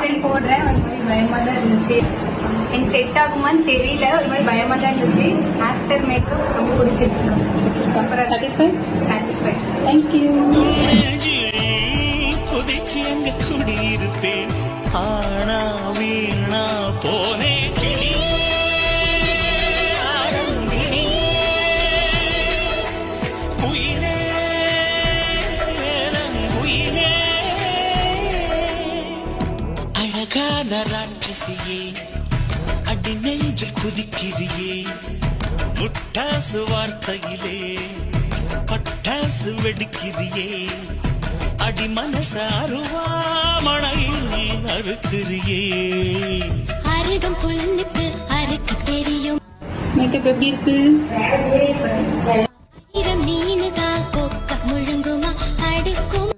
Still போடுறேன். ஒரு மாதிரி பயமா தான் இருந்துச்சு. எனக்கு செட் ஆகுமான்னு தெரியல. ஒரு மாதிரி பயமா தான் இருந்துச்சு. ஆஃப்டர் மேக்கப் ரொம்ப பிடிச்சிருக்கு. சூப்பராக சாட்டிஸ்ஃபை. தேங்க்யூ. புதைச்சி அங்க குடியிருப்பேன். ஆனா வீணா போனே கிளி ஆரம்பினி உயிரே உயிரே அழகான ராட்சசியே அடி நெஞ்சில் குதிக்கிறியே முட்டாசு வார்த்தையிலே பட்டாசு வெடிக்கிறியே அடி மனச அருவாமணையில் அறுக்கிறியே அருகம் புல்லுக்கு அறுக்க தெரியும். மேக்கப் எப்படி இருக்கு? மீனுதா கொக்க முழுங்குமா அடுக்கும்